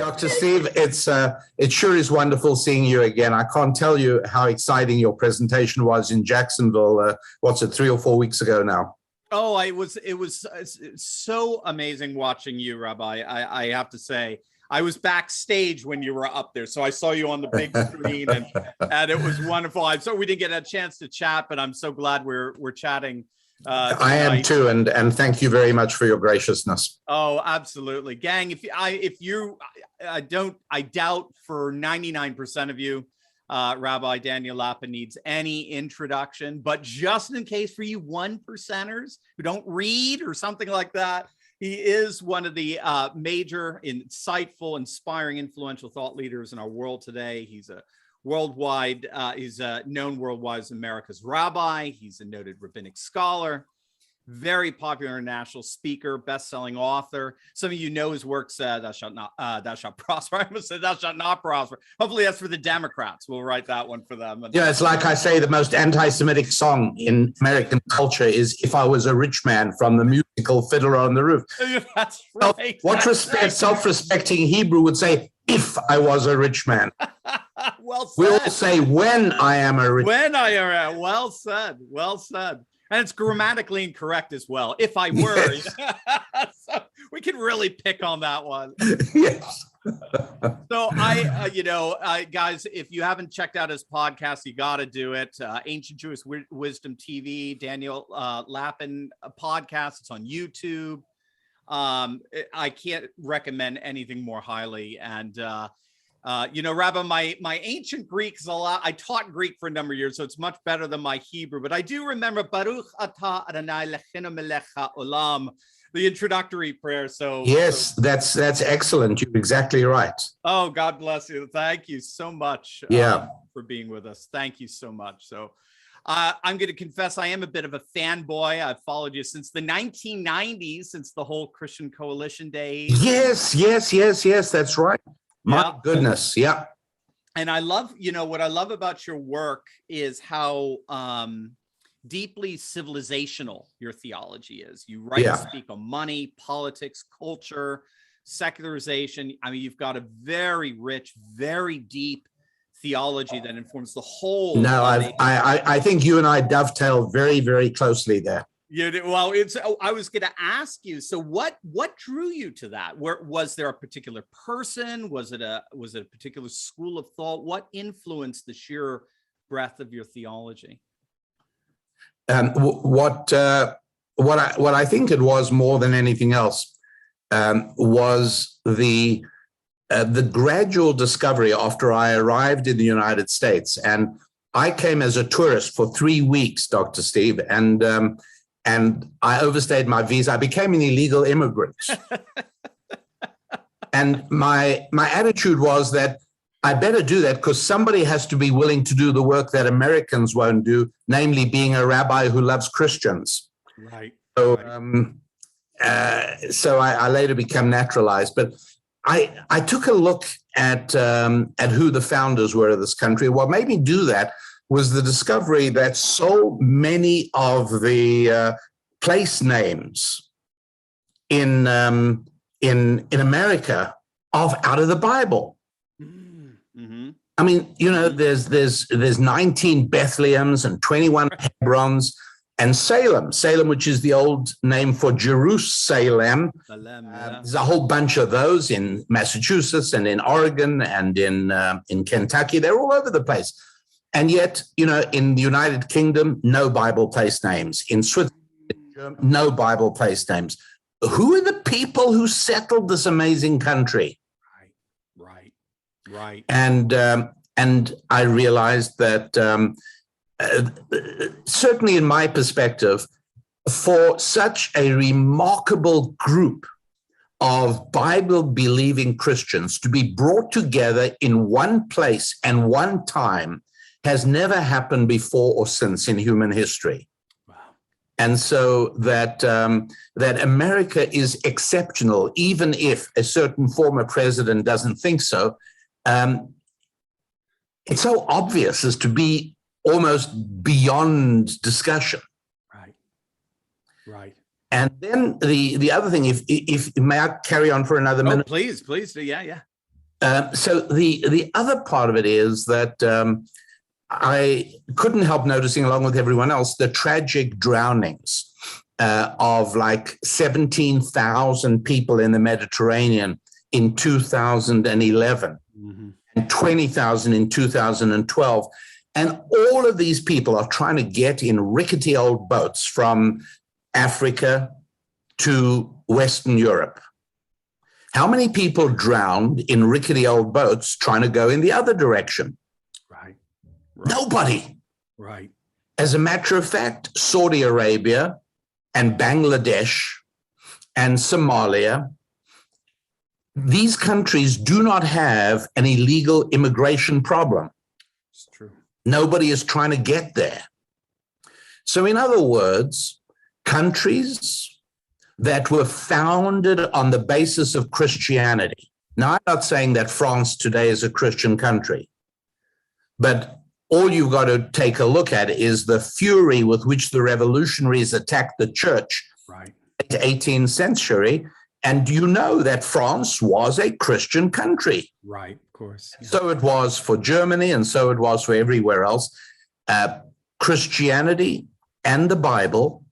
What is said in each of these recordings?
Dr. Steve, it sure is wonderful seeing you again. I can't tell you how exciting your presentation was in Jacksonville. What's it, 3 or 4 weeks ago now? Oh, it was so amazing watching you, Rabbi. I have to say, I was backstage when you were up there, so I saw you on the big screen, and it was wonderful. So we didn't get a chance to chat, but I'm so glad we're chatting. I am too, and thank you very much for your graciousness. Oh, absolutely, gang. I doubt for 99% of you, Rabbi Daniel Lapin needs any introduction, but just in case for you 1%ers who don't read or something like that, he is one of the major, insightful, inspiring, influential thought leaders in our world today. He's a worldwide, he's known worldwide as America's rabbi. He's a noted rabbinic scholar, very popular international speaker, best-selling author. Some of you know his works, thou shalt prosper. I almost said thou shalt not prosper. Hopefully that's for the Democrats. We'll write that one for them. Yeah, it's like I say, the most anti-Semitic song in American culture is If I Was a Rich Man from the musical Fiddler on the Roof. That's right. Self-respecting Hebrew would say, if I was a rich man. Well said. We'll say when I am a rich man. When I am, well said, well said. And it's grammatically incorrect as well. If I were, yes. So we can really pick on that one. Yes. So guys, if you haven't checked out his podcast, you got to do it. Ancient Jewish Wisdom TV, Daniel Lapin podcast. It's on YouTube. I can't recommend anything more highly. And Rabbi, my ancient Greek is a lot. I taught Greek for a number of years, so it's much better than my Hebrew. But I do remember Baruch atah Adonai Eloheinu melech haolam, the introductory prayer. So yes, that's excellent. You're exactly right. Oh, God bless you. Thank you so much. For being with us. Thank you so much. So I'm going to confess I am a bit of a fanboy. I've followed you since the 1990s, since the whole Christian Coalition days. Yes. That's right. My goodness. Yeah. And I love, what I love about your work is how deeply civilizational your theology is. You write and speak on money, politics, culture, secularization. I mean, you've got a very rich, very deep theology that informs the whole. No, I think you and I dovetail very, very closely there. Well, I was going to ask you. So, what drew you to that? Was there a particular person? Was it a particular school of thought? What influenced the sheer breadth of your theology? What I think it was more than anything else was the gradual discovery after I arrived in the United States, and I came as a tourist for 3 weeks, Dr. Steve, and I overstayed my visa. I became an illegal immigrant. And my attitude was that I better do that because somebody has to be willing to do the work that Americans won't do, namely being a rabbi who loves Christians. Right. So, so I later became naturalized. But I took a look at who the founders were of this country. What made me do that was the discovery that so many of the place names in America are out of the Bible. Mm-hmm. I mean, there's 19 Bethlehems and 21 Hebrons and Salem, which is the old name for Jerusalem. There's a whole bunch of those in Massachusetts and in Oregon and in Kentucky. They're all over the place. And yet, in the United Kingdom, no Bible place names. In Switzerland, no Bible place names. Who are the people who settled this amazing country? Right. And I realized that certainly in my perspective, for such a remarkable group of Bible-believing Christians to be brought together in one place and one time has never happened before or since in human history. Wow. And so that America is exceptional, even if a certain former president doesn't think so. It's so obvious as to be almost beyond discussion. Right. And then the other thing, if may I carry on for another minute? Please, yeah. So the other part of it is that I couldn't help noticing, along with everyone else, the tragic drownings of like 17,000 people in the Mediterranean in 2011 and 20,000 in 2012. And all of these people are trying to get in rickety old boats from Africa to Western Europe. How many people drowned in rickety old boats trying to go in the other direction? Right. Nobody. Right. As a matter of fact, Saudi Arabia and Bangladesh and Somalia, these countries do not have an illegal immigration problem. It's true. Nobody is trying to get there. So in other words, countries that were founded on the basis of Christianity. Now, I'm not saying that France today is a Christian country, but all you've got to take a look at is the fury with which the revolutionaries attacked the church in the 18th century. And you know that France was a Christian country. Right, of course. Yeah. So it was for Germany, and so it was for everywhere else. Christianity and the Bible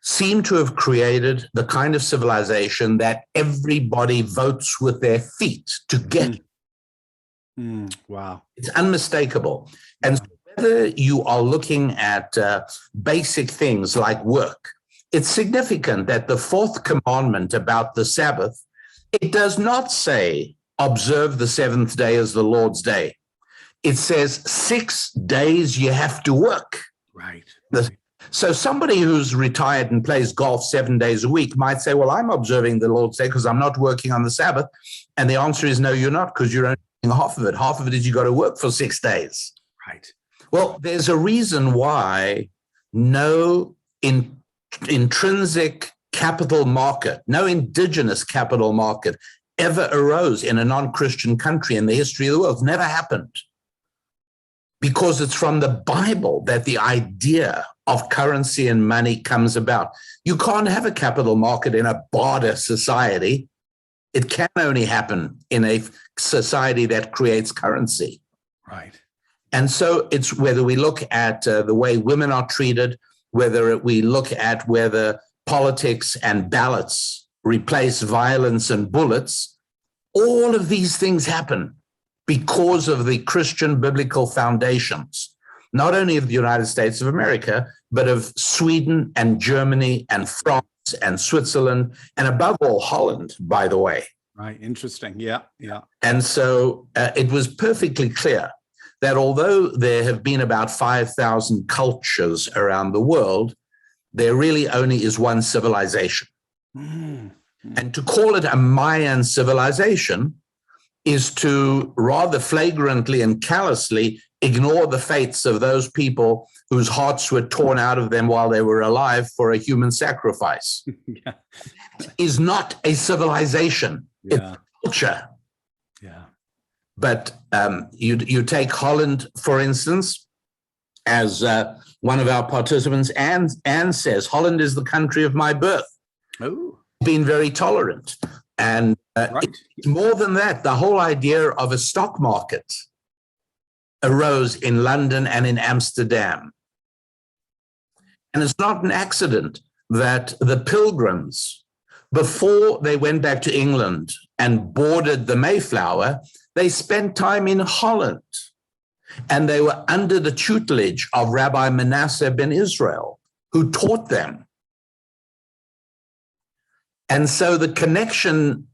seem to have created the kind of civilization that everybody votes with their feet to get. Wow. It's unmistakable. And so whether you are looking at basic things like work, it's significant that the fourth commandment about the Sabbath, it does not say, observe the seventh day as the Lord's day. It says 6 days you have to work. Right. So somebody who's retired and plays golf 7 days a week might say, well, I'm observing the Lord's Day because I'm not working on the Sabbath. And the answer is no, you're not, because you're only doing half of it. Half of it is you got to work for 6 days. Right. Well, there's a reason why no intrinsic capital market, no indigenous capital market ever arose in a non-Christian country in the history of the world. It's never happened. Because it's from the Bible that the idea of currency and money comes about. You can't have a capital market in a barter society. It can only happen in a society that creates currency. Right. And so it's whether we look at the way women are treated, whether we look at whether politics and ballots replace violence and bullets, all of these things happen because of the Christian biblical foundations, not only of the United States of America, but of Sweden and Germany and France and Switzerland, and above all, Holland, by the way. Right. Interesting. Yeah. Yeah. And so it was perfectly clear that although there have been about 5,000 cultures around the world, there really only is one civilization. And to call it a Mayan civilization is to rather flagrantly and callously ignore the fates of those people whose hearts were torn out of them while they were alive for a human sacrifice. Yeah. Is not a civilization. Yeah. It's a culture. Yeah. But you take Holland, for instance, as one of our participants, Anne says, Holland is the country of my birth. Oh. Been very tolerant. And Right. it's more than that. The whole idea of a stock market arose in London and in Amsterdam. And it's not an accident that the Pilgrims, before they went back to England and boarded the Mayflower, they spent time in Holland. And they were under the tutelage of Rabbi Manasseh ben Israel, who taught them. And so the connection,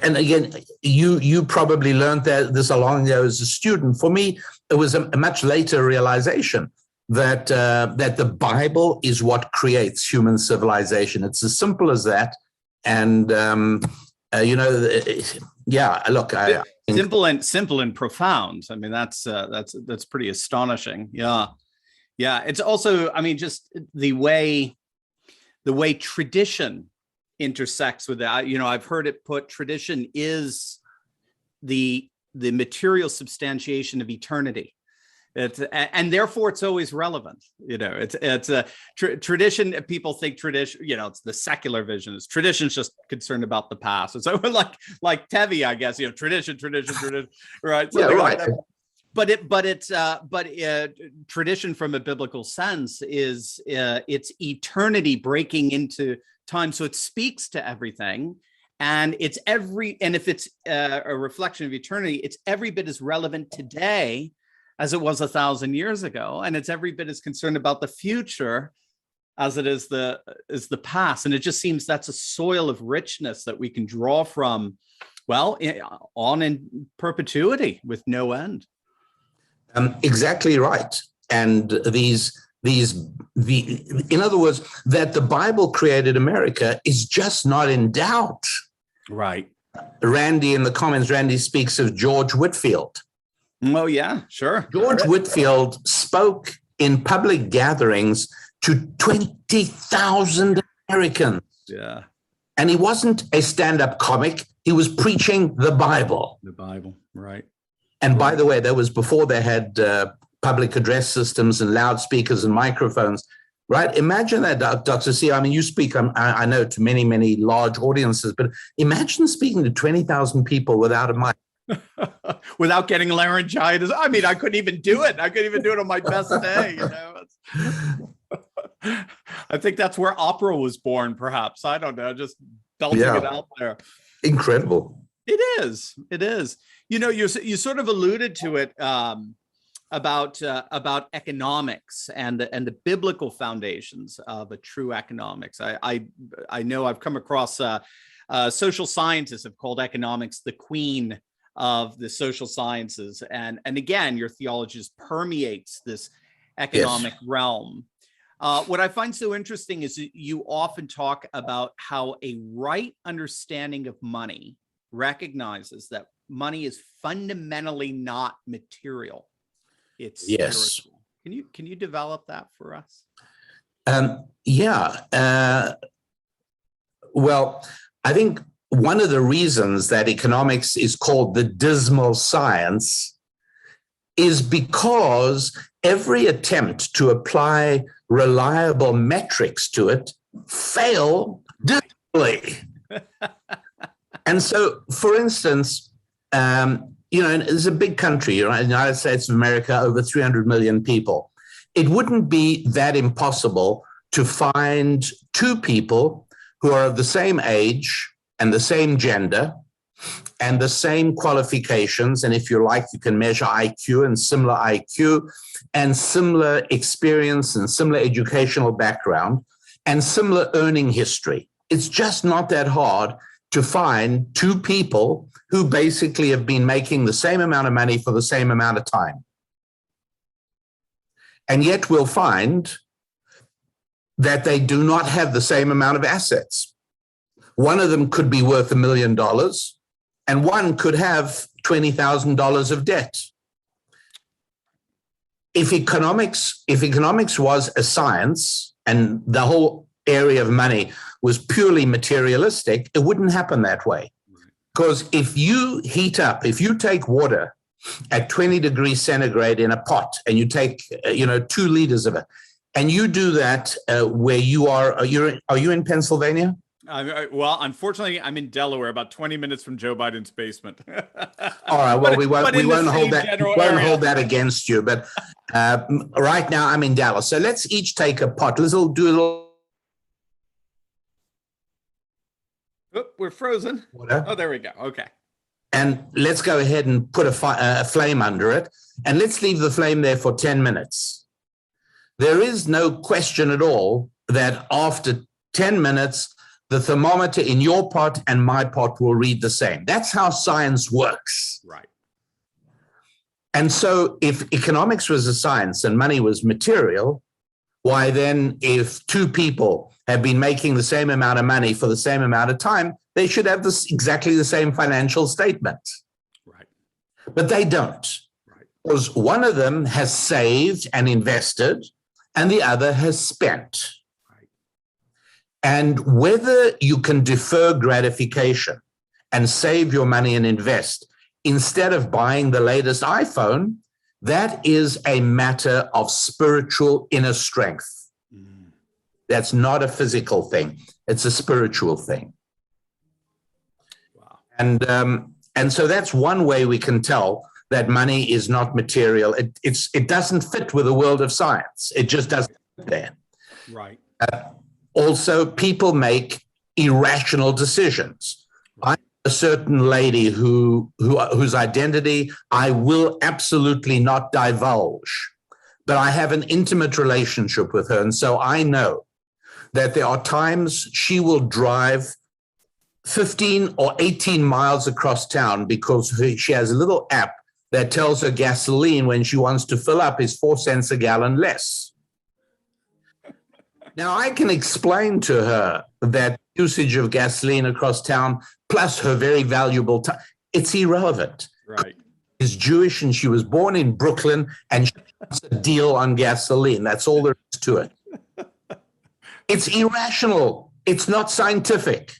and again, you probably learned this a long ago as a student. For me, it was a much later realization that the Bible is what creates human civilization. It's as simple as that. And yeah, look, I simple and profound. I mean, that's pretty astonishing. Yeah, yeah. It's also, I mean, just the way tradition intersects with that. You know, I've heard it put, tradition is the material substantiation of eternity. And therefore it's always relevant. It's a tradition. People think tradition, it's the secular vision. Is tradition's just concerned about the past. So like Tevi, I guess, tradition, right? Yeah, right. But tradition from a biblical sense is it's eternity breaking into time. So it speaks to everything. And if it's a reflection of eternity, it's every bit as relevant today as it was 1,000 years ago, and it's every bit as concerned about the future as it is the past. And it just seems that's a soil of richness that we can draw from, on in perpetuity with no end. Exactly right. And in other words, that the Bible created America is just not in doubt. Right. Randy, in the comments, Randy speaks of George Whitefield. Oh, yeah, sure. George Whitefield spoke in public gatherings to 20,000 Americans. Yeah. And he wasn't a stand-up comic. He was preaching the Bible. The Bible, right. And by the way, that was before they had public address systems and loudspeakers and microphones, right? Imagine that, Dr. C. I mean, you speak, I know, to many, many large audiences, but imagine speaking to 20,000 people without a mic. Without getting laryngitis. I mean, I couldn't even do it. I couldn't even do it on my best day. I think that's where opera was born, perhaps. I don't know, just belting it out there. Incredible. It is. You sort of alluded to it about economics and the biblical foundations of a true economics. I know I've come across social scientists have called economics the queen of the social sciences, and again, your theology just permeates this economic realm. What I find so interesting is that you often talk about how a right understanding of money recognizes that money is fundamentally not material. It's spiritual. Can you develop that for us? Well, I think one of the reasons that economics is called the dismal science is because every attempt to apply reliable metrics to it fail dismally. And so, for instance, it's a big country, right? The United States of America, over 300 million people. It wouldn't be that impossible to find two people who are of the same age and the same gender and the same qualifications. And if you like, you can measure IQ and similar IQ and similar experience and similar educational background and similar earning history. It's just not that hard to find two people who basically have been making the same amount of money for the same amount of time. And yet we'll find that they do not have the same amount of assets. One of them could be worth $1 million, and one could have $20,000 of debt. If economics was a science and the whole area of money was purely materialistic, it wouldn't happen that way. Because if you take water at 20 degrees centigrade in a pot and you take 2 liters of it, and you do that where you are you in Pennsylvania? Well, unfortunately, I'm in Delaware, about 20 minutes from Joe Biden's basement. All right. Well, we won't hold that against you. But right now, I'm in Dallas. So let's each take a pot. Do a little. Oh, we're frozen. Water. Oh, there we go. Okay. And let's go ahead and put a flame under it, and let's leave the flame there for 10 minutes. There is no question at all that after 10 minutes, the thermometer in your pot and my pot will read the same. That's how science works. Right. And so if economics was a science and money was material, why then if two people have been making the same amount of money for the same amount of time, they should have exactly the same financial statement. Right. But they don't. Right. Because one of them has saved and invested and the other has spent. And whether you can defer gratification and save your money and invest instead of buying the latest iPhone, that is a matter of spiritual inner strength. That's not a physical thing. It's a spiritual thing. Wow. And so that's one way we can tell that money is not material. It doesn't fit with the world of science. It just doesn't fit there. Right. Also, people make irrational decisions. I know a certain lady whose identity I will absolutely not divulge, but I have an intimate relationship with her. And so I know that there are times she will drive 15 or 18 miles across town because she has a little app that tells her gasoline when she wants to fill up is 4 cents a gallon less. Now, I can explain to her that usage of gasoline across town, plus her very valuable time, it's irrelevant. Right. She's Jewish and she was born in Brooklyn and she wants a deal on gasoline. That's all there is to it. It's irrational. It's not scientific.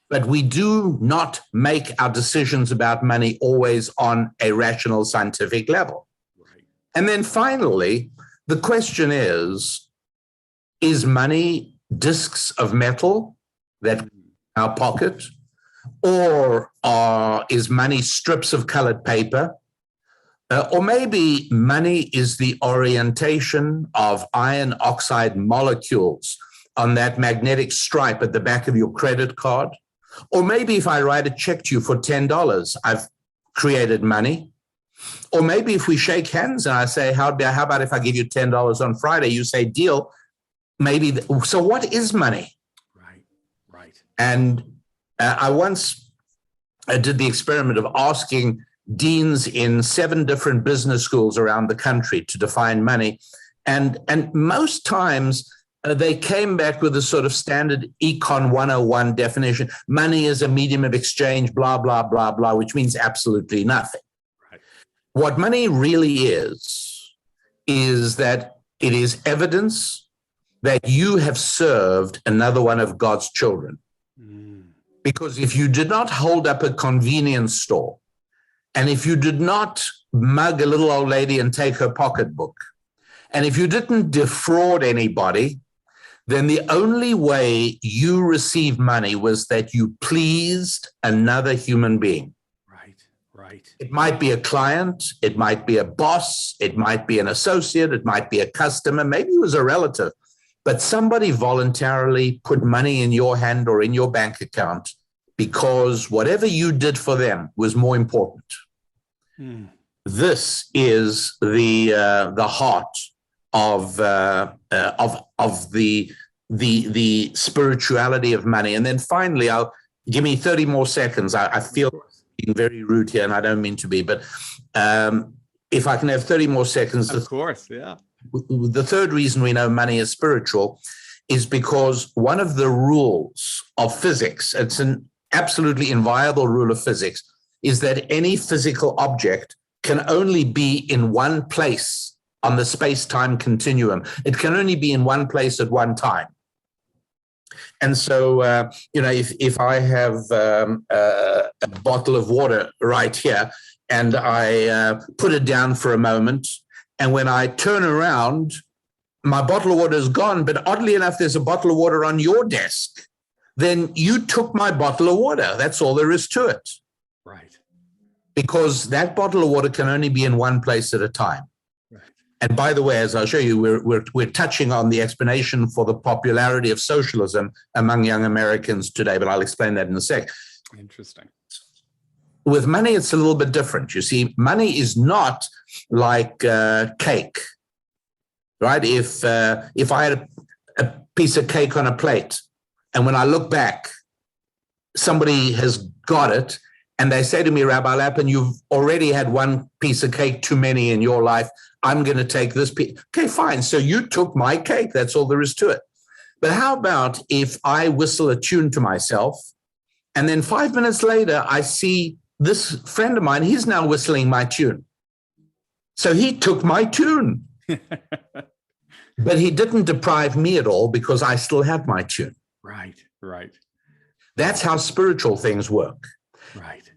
But we do not make our decisions about money always on a rational scientific level. Right. And then finally, the question is money discs of metal that in our pocket, or is money strips of colored paper? Or maybe money is the orientation of iron oxide molecules on that magnetic stripe at the back of your credit card. Or maybe if I write a check to you for $10, I've created money. Or maybe if we shake hands and I say, how about if I give you $10 on Friday? You say, deal. Maybe. So what is money? Right, right. And I once did the experiment of asking deans in 7 different business schools around the country to define money. And most times, they came back with a sort of standard Econ 101 definition. Money is a medium of exchange, blah, blah, blah, blah, which means absolutely nothing. Right. What money really is that it is evidence that you have served another one of God's children. Because if you did not hold up a convenience store, and if you did not mug a little old lady and take her pocketbook, and if you didn't defraud anybody, then the only way you received money was that you pleased another human being. Right, right. It might be a client, it might be a boss, it might be an associate, it might be a customer, maybe it was a relative, but somebody voluntarily put money in your hand or in your bank account because whatever you did for them was more important. This is the heart of the spirituality of money. And then finally, give me 30 more seconds. I feel being very rude here, and I don't mean to be, but if I can have 30 more seconds. Of course, yeah. The third reason we know money is spiritual is because one of the rules of physics, it's an absolutely inviolable rule of physics, is that any physical object can only be in one place on the space-time continuum. It can only be in one place at one time. And so, if I have a bottle of water right here and I put it down for a moment, and when I turn around, my bottle of water is gone, but oddly enough, there's a bottle of water on your desk, then you took my bottle of water. That's all there is to it. Right. Because that bottle of water can only be in one place at a time. Right. And by the way, as I'll show you, we're touching on the explanation for the popularity of socialism among young Americans today, but I'll explain that in a sec. Interesting. With money, it's a little bit different. You see, money is not like cake, right? If I had a piece of cake on a plate, and when I look back, somebody has got it, and they say to me, Rabbi Lapin, you've already had one piece of cake too many in your life. I'm going to take this piece. Okay, fine. So you took my cake. That's all there is to it. But how about if I whistle a tune to myself, and then 5 minutes later, I see this friend of mine, he's now whistling my tune. So he took my tune. But he didn't deprive me at all because I still have my tune. Right, right. That's how spiritual things work. Right.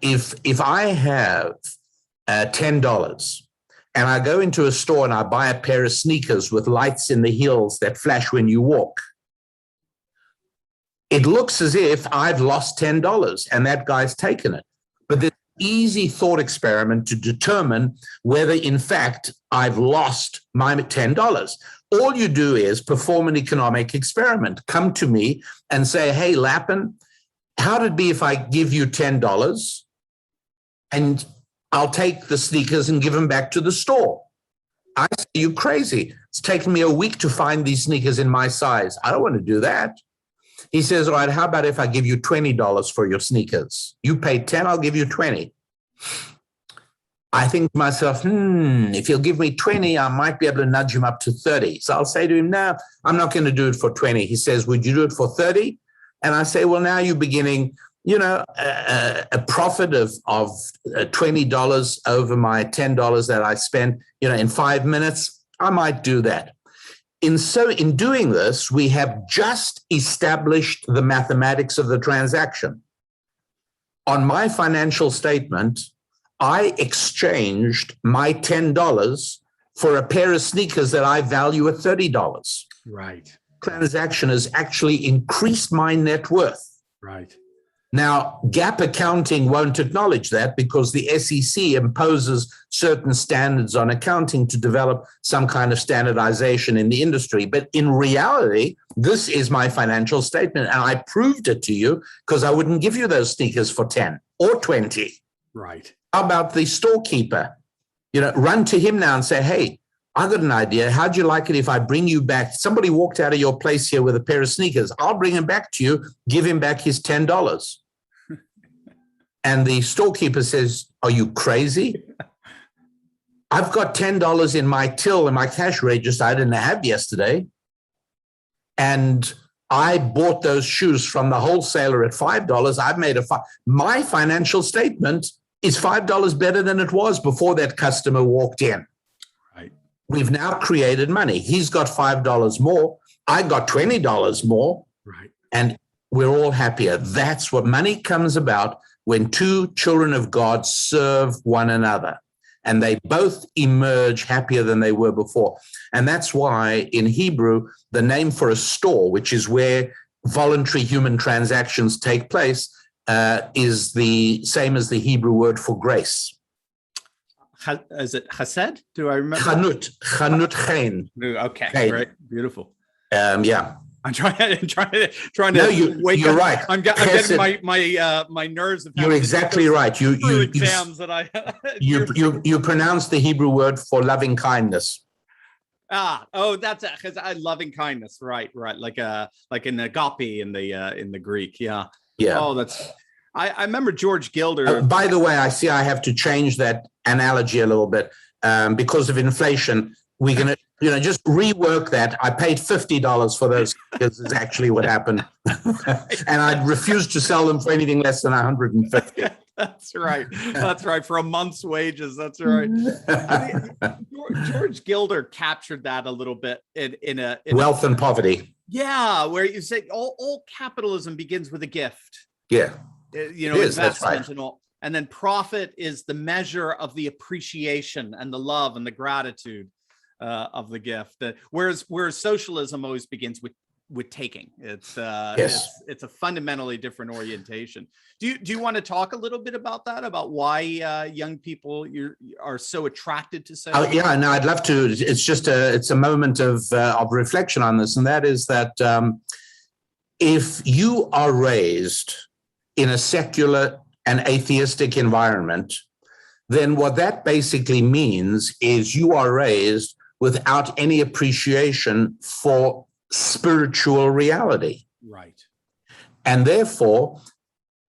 If I have $10 and I go into a store and I buy a pair of sneakers with lights in the heels that flash when you walk, it looks as if I've lost $10 and that guy's taken it. But there's an easy thought experiment to determine whether, in fact, I've lost my $10. All you do is perform an economic experiment. Come to me and say, hey, Lappin, how'd it be if I give you $10 and I'll take the sneakers and give them back to the store? I say, you crazy. It's taken me a week to find these sneakers in my size. I don't want to do that. He says, all right, how about if I give you $20 for your sneakers? You pay 10, I'll give you 20. I think to myself, if he'll give me 20, I might be able to nudge him up to 30. So I'll say to him, no, I'm not going to do it for 20. He says, would you do it for 30? And I say, well, now you're beginning, a profit of $20 over my $10 that I spent, in 5 minutes. I might do that. In doing this, we have just established the mathematics of the transaction. On my financial statement, I exchanged my $10 for a pair of sneakers that I value at $30. Right. Transaction has actually increased my net worth. Right. Now, GAAP accounting won't acknowledge that because the SEC imposes certain standards on accounting to develop some kind of standardization in the industry. But in reality, this is my financial statement, and I proved it to you because I wouldn't give you those sneakers for 10 or 20. Right. How about the storekeeper? Run to him now and say, hey, I've got an idea. How'd you like it if I bring you back? Somebody walked out of your place here with a pair of sneakers. I'll bring him back to you, give him back his $10. And the storekeeper says, are you crazy? I've got $10 in my till in my cash register I didn't have yesterday. And I bought those shoes from the wholesaler at $5. I've made my financial statement is $5 better than it was before that customer walked in. Right. We've now created money. He's got $5 more. I got $20 more. Right. And we're all happier. That's what money comes about when two children of God serve one another, and they both emerge happier than they were before. And that's why in Hebrew, the name for a store, which is where voluntary human transactions take place, is the same as the Hebrew word for grace. Is it chesed? Do I remember? Chanut chen. Okay, chen. Right, beautiful. Yeah. I'm trying to. No, wake you're up. right. I'm getting my nerves. You're exactly right. You exams that I. you pronounce the Hebrew word for loving kindness. That's it. Because loving kindness, right, like in agape in the Greek, yeah. Oh, that's. I remember George Gilder. By the way, I see I have to change that analogy a little bit because of inflation. We're going to, just rework that. I paid $50 for those because is actually what happened. And I refused to sell them for anything less than $150. That's right. That's right. For a month's wages. That's right. George Gilder captured that a little bit in Wealth and Poverty. Yeah. Where you say all capitalism begins with a gift. Yeah. Investment and all. And then profit is the measure of the appreciation and the love and the gratitude of the gift. Whereas socialism always begins with taking. It's a fundamentally different orientation. Do you want to talk a little bit about that? About why young people are so attracted to socialism? Yeah, no, I'd love to. It's just a moment of reflection on this, and that is that if you are raised in a secular and atheistic environment, then what that basically means is you are raised without any appreciation for spiritual reality. Right. And therefore,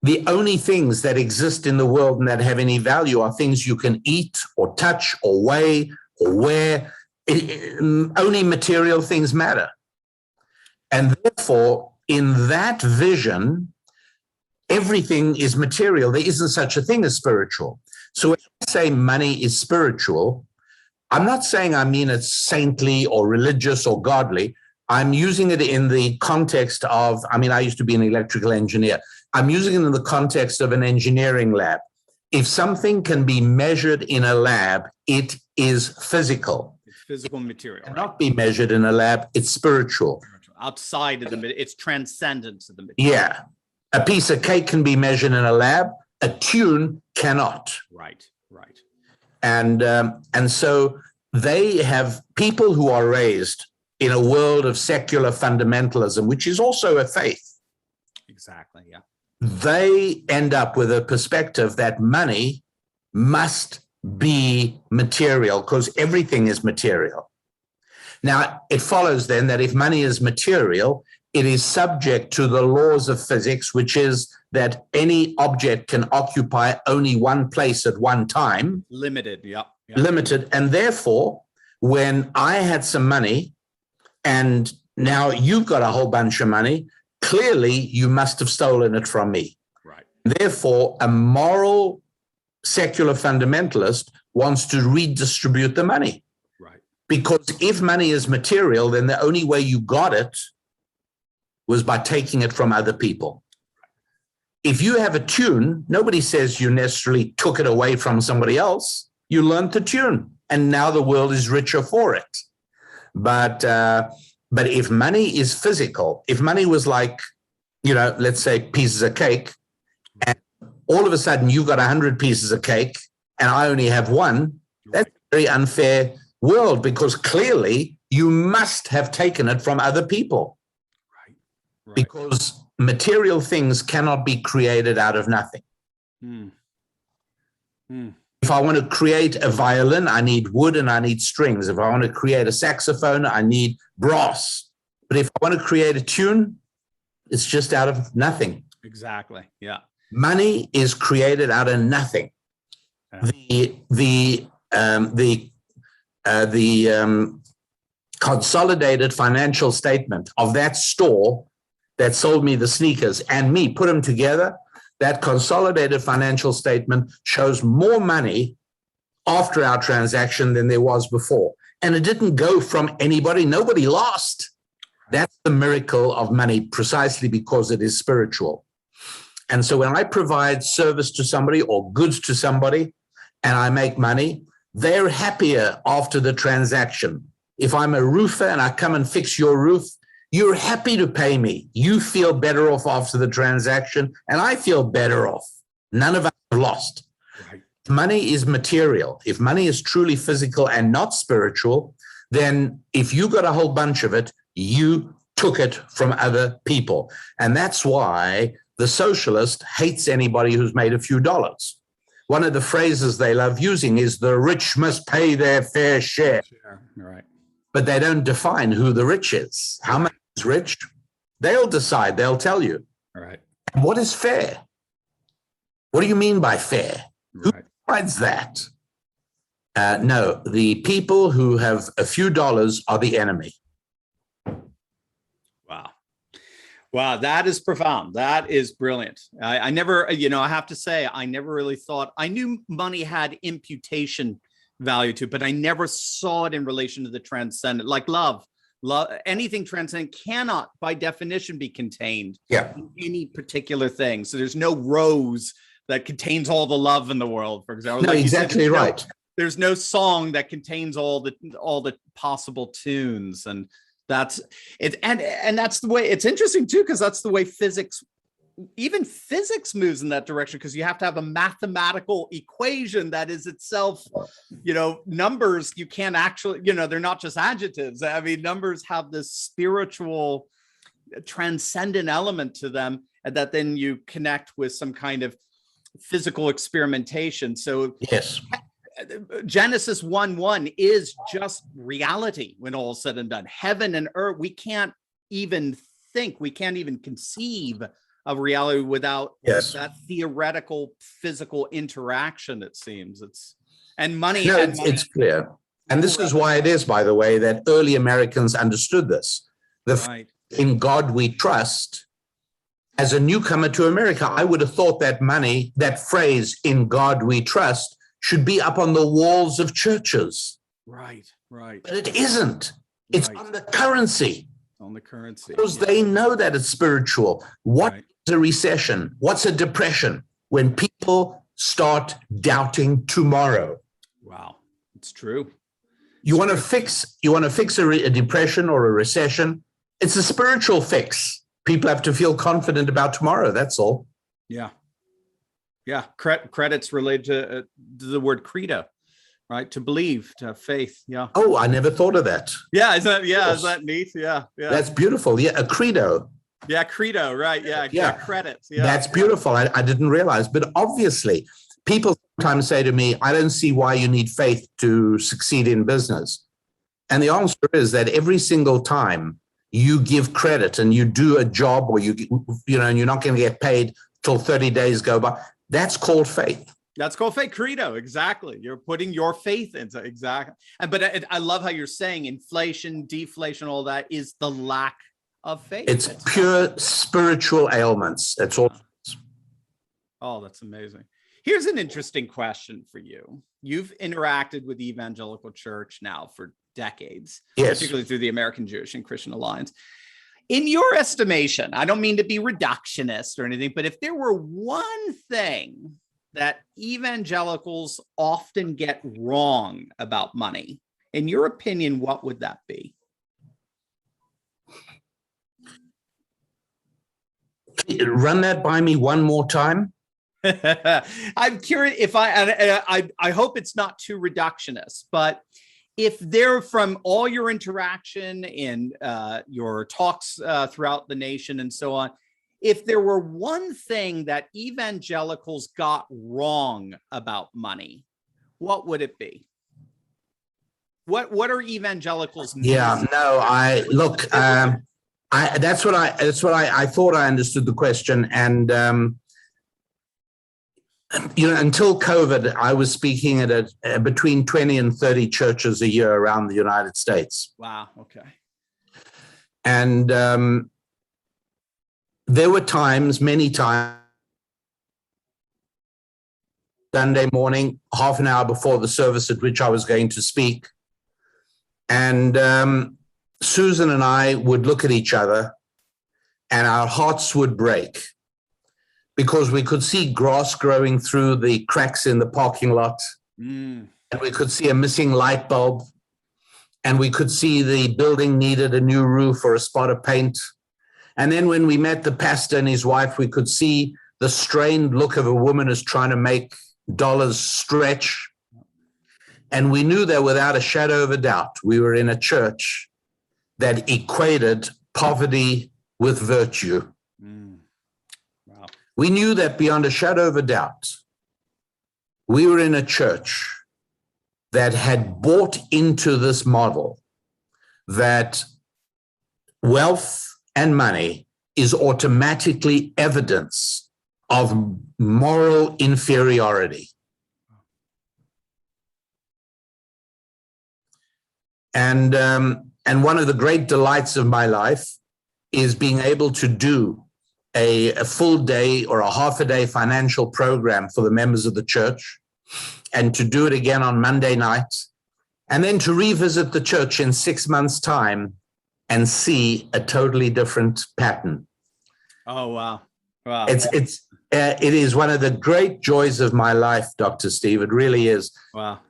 the only things that exist in the world and that have any value are things you can eat or touch or weigh or wear. Only material things matter. And therefore, in that vision, everything is material. There isn't such a thing as spiritual. So when I say money is spiritual, I'm not saying I mean it's saintly or religious or godly. I'm using it in the context of, I used to be an electrical engineer. I'm using it in the context of an engineering lab. If something can be measured in a lab, it is physical. It's physical and material. It cannot be measured in a lab. It's spiritual. Outside of it's transcendent to the material. Yeah. A piece of cake can be measured in a lab. A tune cannot. Right, right. And so they have people who are raised in a world of secular fundamentalism, which is also a faith. Exactly, yeah. They end up with a perspective that money must be material because everything is material. Now, it follows then that if money is material, it is subject to the laws of physics, which is that any object can occupy only one place at one time. Limited, yeah. Limited. And therefore, when I had some money and now you've got a whole bunch of money, clearly you must have stolen it from me. Right. Therefore, a moral secular fundamentalist wants to redistribute the money. Right. Because if money is material, then the only way you got it was by taking it from other people. If you have a tune, nobody says you necessarily took it away from somebody else. You learned the tune, and now the world is richer for it. But if money is physical, if money was like, let's say pieces of cake, and all of a sudden you've got 100 pieces of cake and I only have one, that's a very unfair world because clearly you must have taken it from other people. Right. Because material things cannot be created out of nothing. If I want to create a violin, I need wood and I need strings. If I want to create a saxophone, I need brass. But if I want to create a tune, it's just out of nothing. Exactly. Yeah. Money is created out of nothing. Yeah. The consolidated financial statement of that store that sold me the sneakers and me, put them together, that consolidated financial statement shows more money after our transaction than there was before. And it didn't go from anybody. Nobody lost. That's the miracle of money, precisely because it is spiritual. And so when I provide service to somebody or goods to somebody and I make money, they're happier after the transaction. If I'm a roofer and I come and fix your roof, you're happy to pay me. You feel better off after the transaction, and I feel better off. None of us have lost. Right. Money is material. If money is truly physical and not spiritual, then if you got a whole bunch of it, you took it from other people. And that's why the socialist hates anybody who's made a few dollars. One of the phrases they love using is the rich must pay their fair share. Right. But they don't define who the rich is. How much is rich? They'll decide. They'll tell you. Right. What is fair? What do you mean by fair? Right. Who decides that? No, the people who have a few dollars are the enemy. Wow. Wow, that is profound. That is brilliant. I never, I have to say, I never really thought, I knew money had imputation value to it, but I never saw it in relation to the transcendent, like love. Anything transcendent cannot by definition be contained in any particular thing. So there's no rose that contains all the love in the world, for example. No, like exactly right. There's no song that contains all the possible tunes, and that's it. And that's the way. It's interesting too, because that's the way even physics moves in that direction, because you have to have a mathematical equation that is itself, numbers. You can't actually, they're not just adjectives. I mean, numbers have this spiritual transcendent element to them, and that then you connect with some kind of physical experimentation. So yes, Genesis 1:1 is just reality when all is said and done. Heaven and earth, we can't even think, we can't even conceive of reality without that theoretical physical interaction, it seems. It's clear. And this is why it is, by the way, that early Americans understood this. In God we trust. As a newcomer to America, I would have thought that that phrase, in God we trust, should be up on the walls of churches. Right. But it isn't. It's on the currency. Because they know that it's spiritual. What is a recession? What's a depression? When people start doubting tomorrow. Wow. It's true. You want to fix a depression or a recession. It's a spiritual fix. People have to feel confident about tomorrow. That's all. Yeah. Yeah. Credits related to the word credo, right? To believe, to have faith. Yeah. Oh, I never thought of that. Yeah. Is that neat? Yeah. Yeah. That's beautiful. Yeah. A credo. Yeah. Credo. Right. Yeah. Yeah. Credits. Yeah. That's beautiful. I didn't realize, but obviously people sometimes say to me, I don't see why you need faith to succeed in business. And the answer is that every single time you give credit and you do a job or and you're not going to get paid till 30 days go by, that's called faith. That's called faith. Credo. Exactly. You're putting your faith into exactly. But I love how you're saying inflation, deflation, all that is the lack of faith. It's pure spiritual ailments. That's all. Oh, that's amazing. Here's an interesting question for you. You've interacted with the Evangelical Church now for decades, yes, particularly through the American Jewish and Christian Alliance. In your estimation, I don't mean to be reductionist or anything, but if there were one thing that evangelicals often get wrong about money, in your opinion, what would that be? Run that by me one more time. I'm curious if I hope it's not too reductionist, but if they're from all your interaction in your talks throughout the nation and so on, if there were one thing that evangelicals got wrong about money, what would it be? What are evangelicals? Yeah, no, that's what I thought I understood the question. And until COVID, I was speaking at between 20 and 30 churches a year around the United States. Wow. Okay. And there were times, many times, Sunday morning, half an hour before the service at which I was going to speak. And Susan and I would look at each other and our hearts would break because we could see grass growing through the cracks in the parking lot. And we could see a missing light bulb. And we could see the building needed a new roof or a spot of paint. And then when we met the pastor and his wife, we could see the strained look of a woman who's trying to make dollars stretch. And we knew that without a shadow of a doubt, we were in a church that equated poverty with virtue. Wow. We knew that beyond a shadow of a doubt, we were in a church that had bought into this model that wealth and money is automatically evidence of moral inferiority. And one of the great delights of my life is being able to do a full day or a half a day financial program for the members of the church, and to do it again on Monday night, and then to revisit the church in 6 months' time and see a totally different pattern. Oh, wow. Wow. It is one of the great joys of my life, Dr. Steve. It really is. Wow.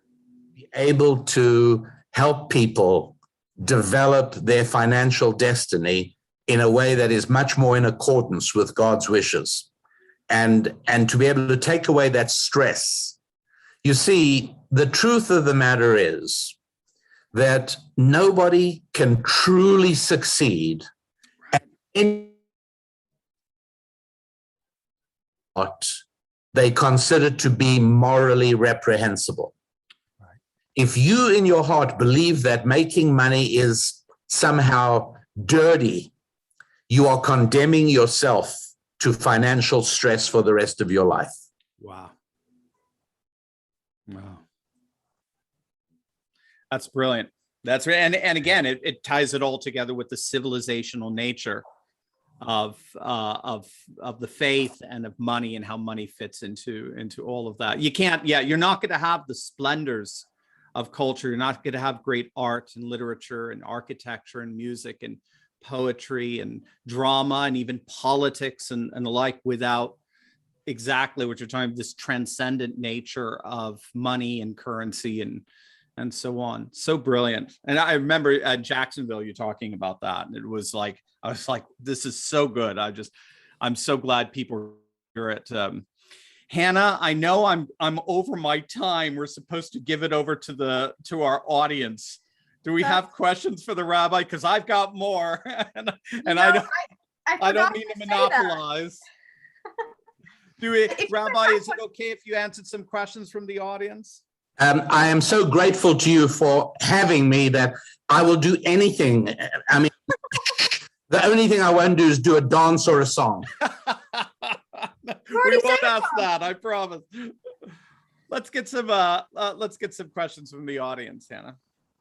Be able to help people develop their financial destiny in a way that is much more in accordance with God's wishes, and to be able to take away that stress. You see, the truth of the matter is that nobody can truly succeed at any what they consider to be morally reprehensible. Right. If you in your heart believe that making money is somehow dirty, you are condemning yourself to financial stress for the rest of your life. Wow. Wow. That's brilliant. That's right. And again, it ties it all together with the civilizational nature of the faith and of money and how money fits into all of that. You can't, you're not going to have the splendors of culture. You're not going to have great art and literature and architecture and music and poetry and drama and even politics and the like without exactly what you're talking about, this transcendent nature of money and currency and so on. So brilliant. And I remember at Jacksonville, you talking about that. And it was like, I was like, this is so good. I'm so glad people are at, Hannah, I know I'm over my time. We're supposed to give it over to our audience. Do we have questions for the rabbi? Because I've got more, and I don't mean to monopolize. Rabbi, is it okay if you answered some questions from the audience? I am so grateful to you for having me that I will do anything. I mean, the only thing I won't do is do a dance or a song. We won't ask that, I promise. Let's get some questions from the audience, Hannah.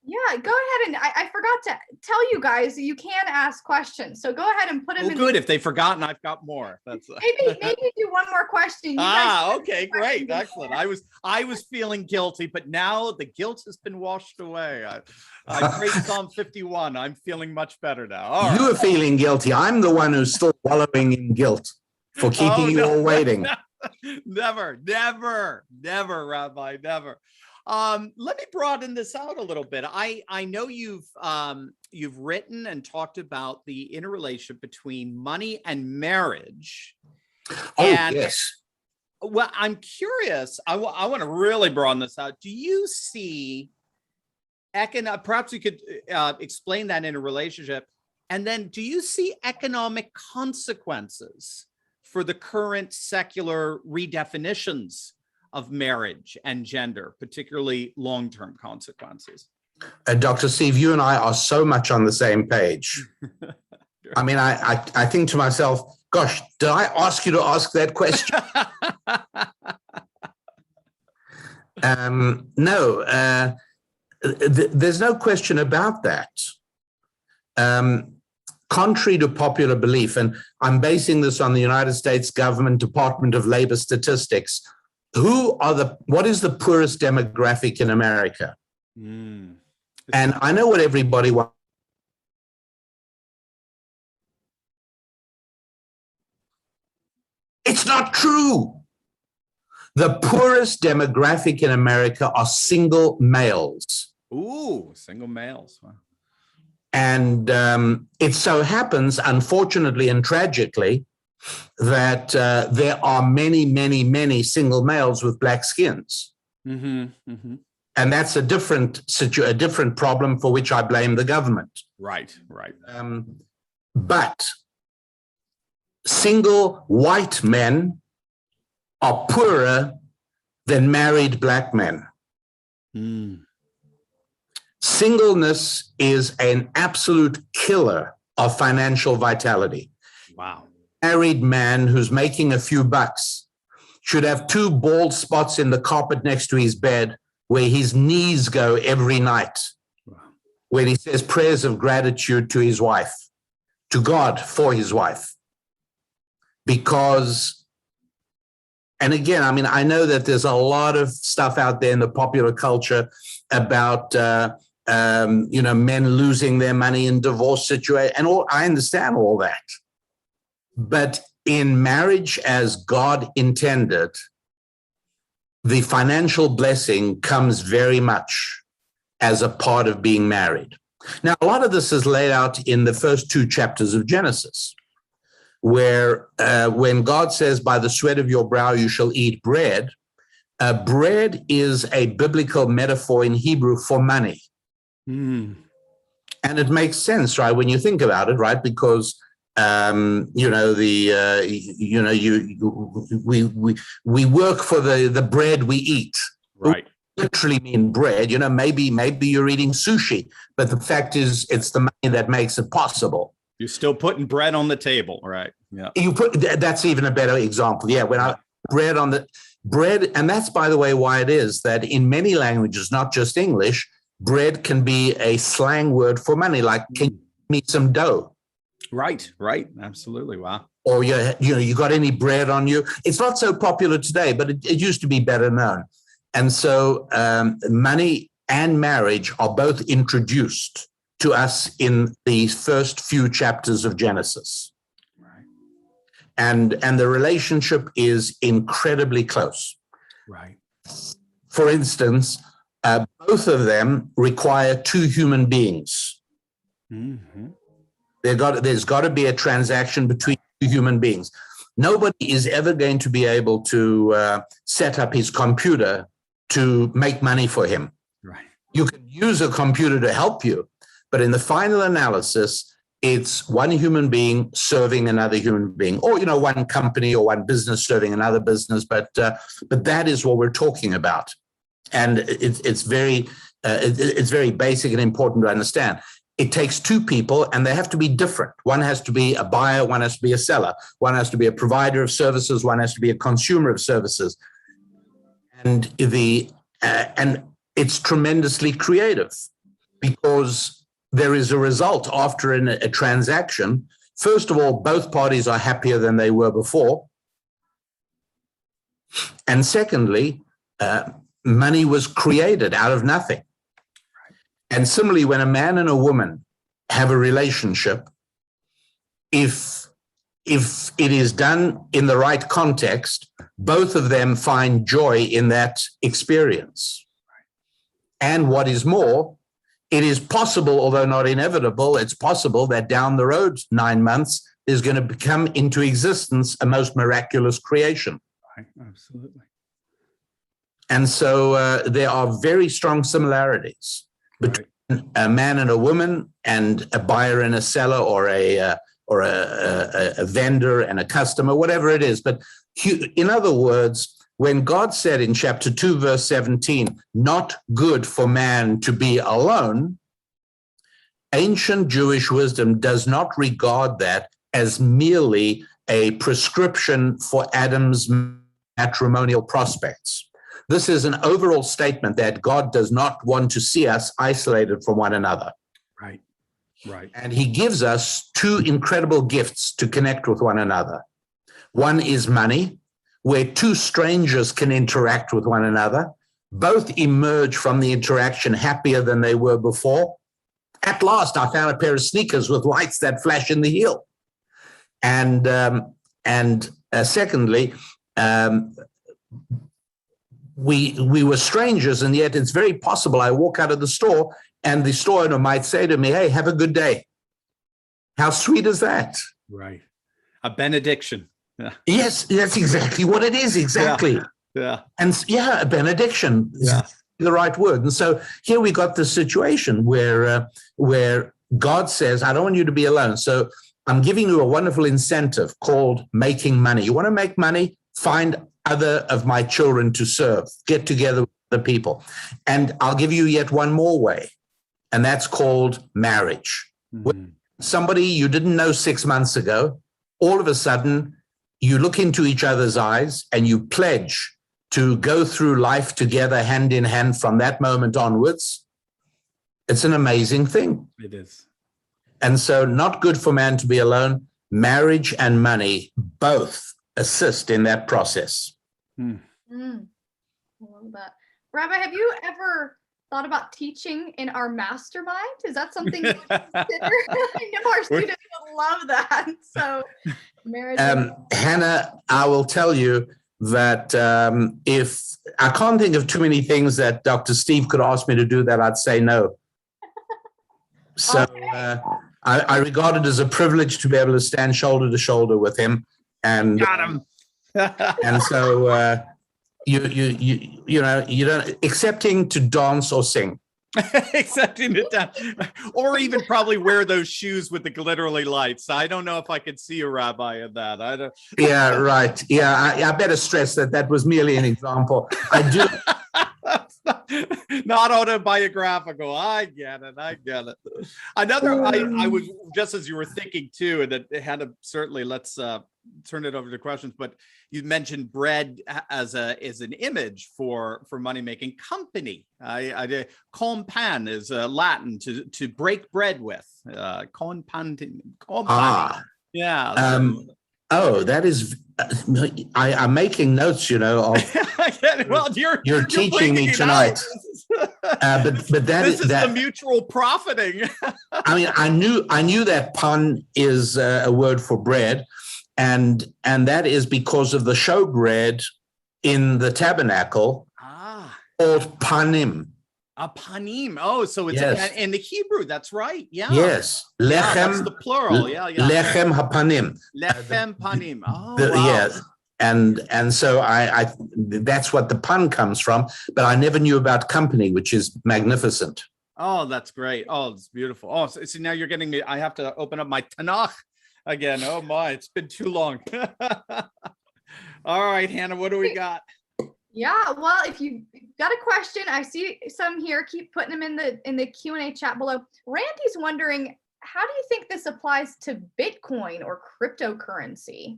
Yeah, go ahead, and I forgot to tell you guys you can ask questions. So go ahead and put them in. Good. If they've forgotten, I've got more. That's maybe do one more question. Okay, great, excellent. I was feeling guilty, but now the guilt has been washed away. I prayed Psalm 51. I'm feeling much better now. You are feeling guilty. I'm the one who's still wallowing in guilt for keeping you all waiting. Never, Rabbi, never. Let me broaden this out a little bit. I know you've written and talked about the interrelationship between money and marriage. Yes. Well, I'm curious. I want to really broaden this out. Do you see perhaps you could explain that in a relationship, and then do you see economic consequences for the current secular redefinitions of marriage and gender, particularly long-term consequences? Dr. Steve, you and I are so much on the same page. I mean, I think to myself, gosh, did I ask you to ask that question? No, there's no question about that. Contrary to popular belief, and I'm basing this on the United States government Department of Labor statistics, what is the poorest demographic in America? And I know what everybody wants. It's not true. The poorest demographic in America are single males. Ooh, single males. Wow. And it so happens, unfortunately and tragically, that there are many, many, many single males with black skins. And that's a different problem for which I blame the government. Right. But single white men are poorer than married black men. Singleness is an absolute killer of financial vitality. Wow. Married man who's making a few bucks should have 2 bald spots in the carpet next to his bed where his knees go every night, where he says prayers of gratitude to his wife, to God for his wife. Because, and again, I mean, I know that there's a lot of stuff out there in the popular culture about men losing their money in divorce situation, and I understand all that. But in marriage as God intended, the financial blessing comes very much as a part of being married. Now, a lot of this is laid out in the first 2 chapters of Genesis, where when God says, by the sweat of your brow you shall eat bread, bread is a biblical metaphor in Hebrew for money. And it makes sense, right, when you think about it, right? Because we work for the bread we eat. Right. We literally mean bread. Maybe you're eating sushi, but the fact is, it's the money that makes it possible. You're still putting bread on the table, right? Yeah. That's even a better example. Yeah, when I bread on the bread, and that's, by the way, why it is that in many languages, not just English, bread can be a slang word for money, like, can you give me some dough? Right. Absolutely. Wow. Or you got any bread on you? It's not so popular today, but it used to be better known. And so money and marriage are both introduced to us in the first few chapters of Genesis. Right. And the relationship is incredibly close. Right. For instance, both of them require two human beings. Mm-hmm. There's got to be a transaction between two human beings. Nobody is ever going to be able to set up his computer to make money for him. Right. You can use a computer to help you, but in the final analysis, it's one human being serving another human being, or one company or one business serving another business. But that is what we're talking about, and it's very basic and important to understand. It takes two people, and they have to be different. One has to be a buyer, one has to be a seller, one has to be a provider of services, one has to be a consumer of services, and it's tremendously creative because there is a result after a transaction. First of all, both parties are happier than they were before. And secondly, money was created out of nothing. And similarly, when a man and a woman have a relationship, if it is done in the right context, both of them find joy in that experience. And what is more, it is possible, although not inevitable, it's possible that down the road, 9 months, is going to become into existence a most miraculous creation. Right, absolutely. And so there are very strong similarities between a man and a woman, and a buyer and a seller, or a vendor and a customer, whatever it is. But in other words, when God said in chapter 2, verse 17, not good for man to be alone, ancient Jewish wisdom does not regard that as merely a prescription for Adam's matrimonial prospects. This is an overall statement that God does not want to see us isolated from one another. Right, right. And he gives us two incredible gifts to connect with one another. One is money, where two strangers can interact with one another. Both emerge from the interaction happier than they were before. At last, I found a pair of sneakers with lights that flash in the heel. And secondly, we were strangers, and yet it's very possible I walk out of the store and the store owner might say to me, hey, have a good day. How sweet is that? Right. A benediction. Yeah. Yes, that's exactly what it is. Exactly. Yeah. And a benediction is the right word. And so here we got this situation where God says, I don't want you to be alone. So I'm giving you a wonderful incentive called making money. You want to make money? Find other of my children to serve. Get together with the people. And I'll give you yet one more way, and that's called marriage. Mm-hmm. Somebody you didn't know 6 months ago, all of a sudden, you look into each other's eyes and you pledge to go through life together hand in hand from that moment onwards. It's an amazing thing. It is. And so not good for man to be alone. Marriage and money both assist in that process. I love that. Rabbi, have you ever thought about teaching in our mastermind? Is that something you would consider? I know our students would love that. So marriage. Hannah, I will tell you that if I can't think of too many things that Dr. Steve could ask me to do that I'd say no. So okay. I regard it as a privilege to be able to stand shoulder to shoulder with him. And got him. And so you don't accepting to dance or sing. Accepting to dance, or even probably wear those shoes with the glittery lights. I don't know if I could see a rabbi in that. I don't. Yeah, right. Yeah, I better stress that was merely an example. I do. Not autobiographical. I get it. Another, I was just as you were thinking too, and that it had to certainly let's turn it over to questions. But you mentioned bread as an image for money making. Company. I compan is Latin to break bread with. Compan. Yeah. Oh, that is. I'm making notes, of well, you're teaching me tonight. But this is the mutual profiting. I mean, I knew that pan is a word for bread, and that is because of the showbread in the tabernacle called panim. A panim. Oh, so it's Yes. in the Hebrew. That's right. Yeah. Yes. Lechem. Yeah, that's the plural. Yeah. Lechem hapanim. Lechem panim. Oh, wow. Yes. And so I that's what the pun comes from, but I never knew about company, which is magnificent. Oh, that's great. Oh, it's beautiful. Oh, so now you're getting me. I have to open up my Tanakh again. Oh my, it's been too long. All right, Hannah, what do we got? Yeah, well, if you've got a question, I see some here. Keep putting them in the Q&A chat below. Randy's wondering, how do you think this applies to Bitcoin or cryptocurrency?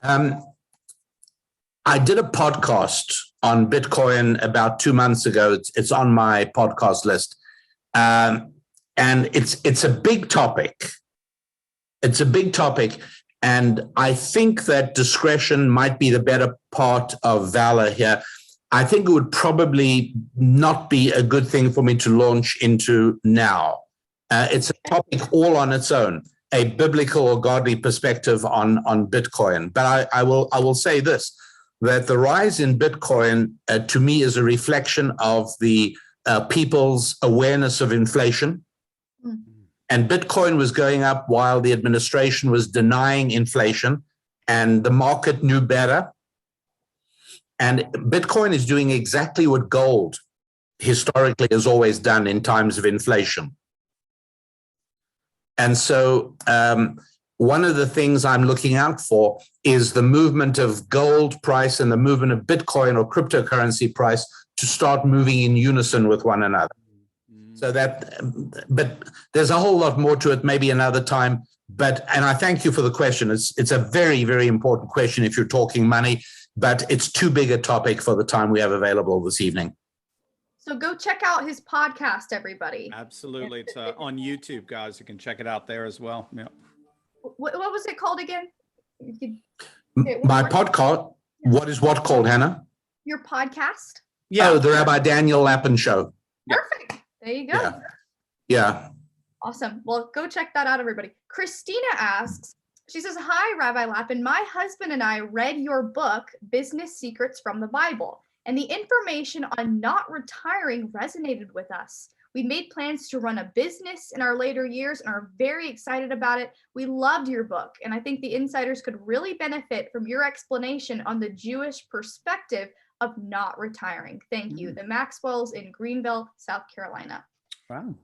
I did a podcast on Bitcoin about 2 months ago. It's on my podcast list, and it's a big topic. It's a big topic. And I think that discretion might be the better part of valor here. I think it would probably not be a good thing for me to launch into now. It's a topic all on its own, a biblical or godly perspective on Bitcoin. But I will say this, that the rise in Bitcoin to me is a reflection of the people's awareness of inflation. And Bitcoin was going up while the administration was denying inflation, and the market knew better. And Bitcoin is doing exactly what gold historically has always done in times of inflation. And so one of the things I'm looking out for is the movement of gold price and the movement of Bitcoin or cryptocurrency price to start moving in unison with one another. So but there's a whole lot more to it, maybe another time. And I thank you for the question. It's a very, very important question if you're talking money, but it's too big a topic for the time we have available this evening. So go check out his podcast, everybody. Absolutely. It's on YouTube, guys. You can check it out there as well. Yeah. What was it called again? My podcast, what called, Hannah? Your podcast? Yeah. Oh, the Rabbi Daniel Lappin Show. Perfect. There you go. Yeah. Awesome. Well, go check that out, everybody. Christina asks, she says, "Hi, Rabbi Lappin. My husband and I read your book, Business Secrets from the Bible, and the information on not retiring resonated with us. We made plans to run a business in our later years and are very excited about it. We loved your book, and I think the insiders could really benefit from your explanation on the Jewish perspective of not retiring. Thank you. The Maxwells in Greenville, South Carolina." Wow.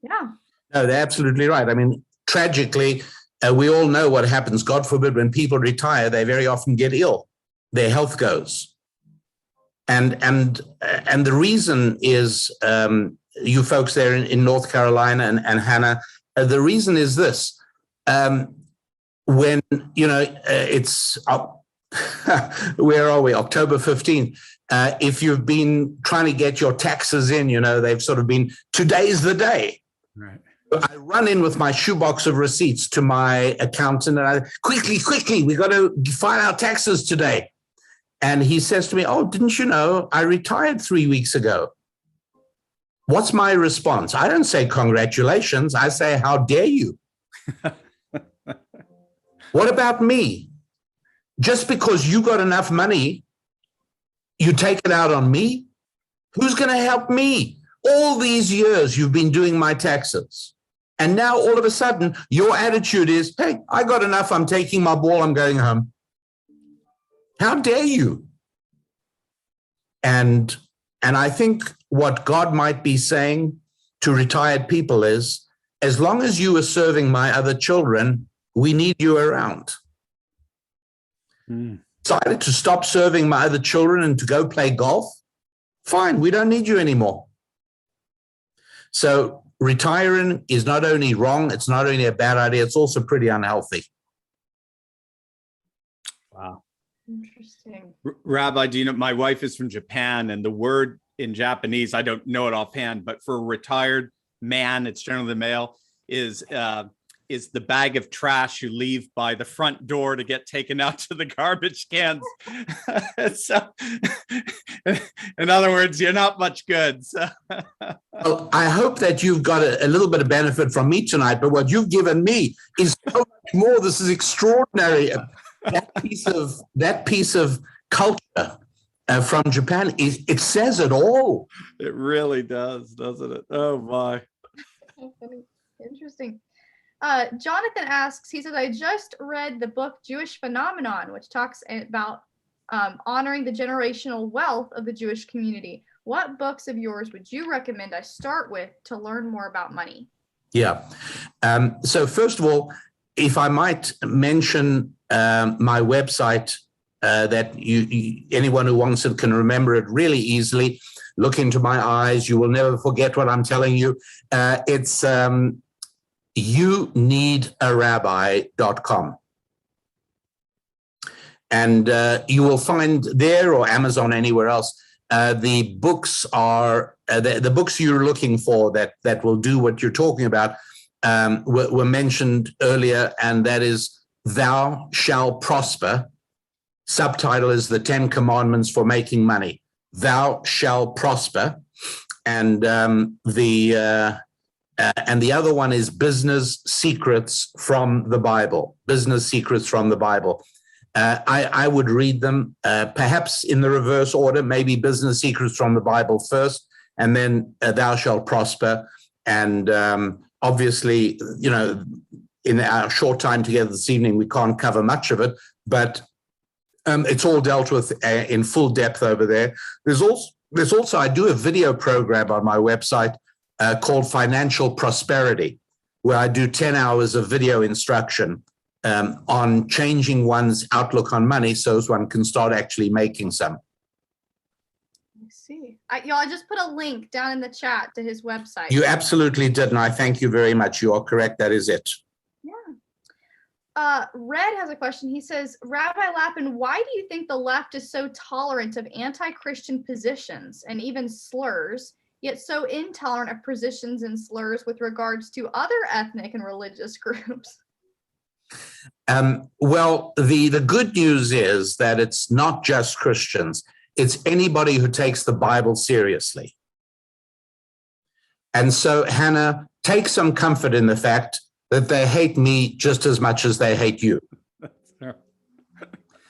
Yeah. No, they're absolutely right. I mean, tragically, we all know what happens. God forbid, when people retire, they very often get ill. Their health goes. And the reason is, you folks there in North Carolina and Hannah, the reason is this. When, it's, where are we? October 15th. If you've been trying to get your taxes in, they've sort of been, today's the day. Right. I run in with my shoebox of receipts to my accountant and I, quickly, we got to file our taxes today. And he says to me, "Oh, didn't you know I retired 3 weeks ago?" What's my response? I don't say congratulations. I say, "How dare you?" What about me? Just because you got enough money, you take it out on me? Who's going to help me? All these years you've been doing my taxes. And now all of a sudden your attitude is, "Hey, I got enough. I'm taking my ball. I'm going home." How dare you? And I think what God might be saying to retired people is, as long as you are serving my other children, we need you around. Decided to stop serving my other children and to go play golf? Fine, we don't need you anymore. So retiring is not only wrong, it's not only a bad idea, it's also pretty unhealthy. Wow. Interesting. Rabbi, do you know, my wife is from Japan, and the word in Japanese, I don't know it offhand, but for a retired man, it's generally the male, is the bag of trash you leave by the front door to get taken out to the garbage cans. So, in other words, you're not much good. So. Well, I hope that you've got a little bit of benefit from me tonight, but what you've given me is so much more. This is extraordinary. That piece of culture from Japan. It says it all. It really does, doesn't it? Oh my. Interesting. Jonathan asks, he says, I just read the book Jewish Phenomenon, which talks about honoring the generational wealth of the Jewish community. What books of yours would you recommend I start with to learn more about money? Yeah. So first of all, if I might mention my website that anyone who wants it can remember it really easily. Look into my eyes. You will never forget what I'm telling you. It's youneedarabbi.com. And you will find there, or Amazon, anywhere else, the books are the books you're looking for that will do what you're talking about were mentioned earlier, and that is Thou Shall Prosper. Subtitle is The 10 Commandments for Making Money. Thou Shall Prosper. And the other one is Business Secrets from the Bible. Business Secrets from the Bible. I would read them perhaps in the reverse order, maybe Business Secrets from the Bible first, and then Thou Shalt Prosper. And obviously, you know, in our short time together this evening, we can't cover much of it, but it's all dealt with in full depth over there. There's also, I do a video program on my website called Financial Prosperity, where I do 10 hours of video instruction on changing one's outlook on money so as one can start actually making some. I see. I just put a link down in the chat to his website. You absolutely did, and I thank you very much. You are correct. That is it. Yeah. Red has a question. He says, Rabbi Lapin, why do you think the left is so tolerant of anti-Christian positions and even slurs, yet so intolerant of positions and slurs with regards to other ethnic and religious groups? Well, the good news is that it's not just Christians. It's anybody who takes the Bible seriously. And so, Hannah, take some comfort in the fact that they hate me just as much as they hate you.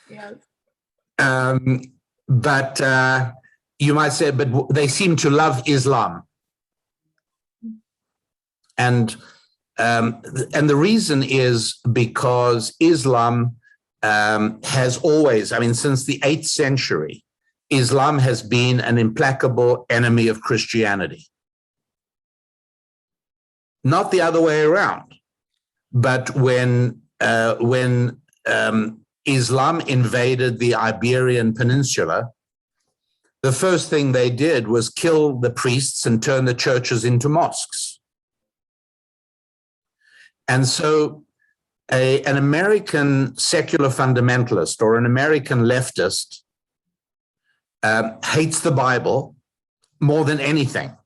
Yes. But you might say, but they seem to love Islam. And the reason is because Islam has always, I mean, since the 8th century, Islam has been an implacable enemy of Christianity. Not the other way around. But when Islam invaded the Iberian Peninsula, the first thing they did was kill the priests and turn the churches into mosques. And so an American secular fundamentalist or an American leftist hates the Bible more than anything.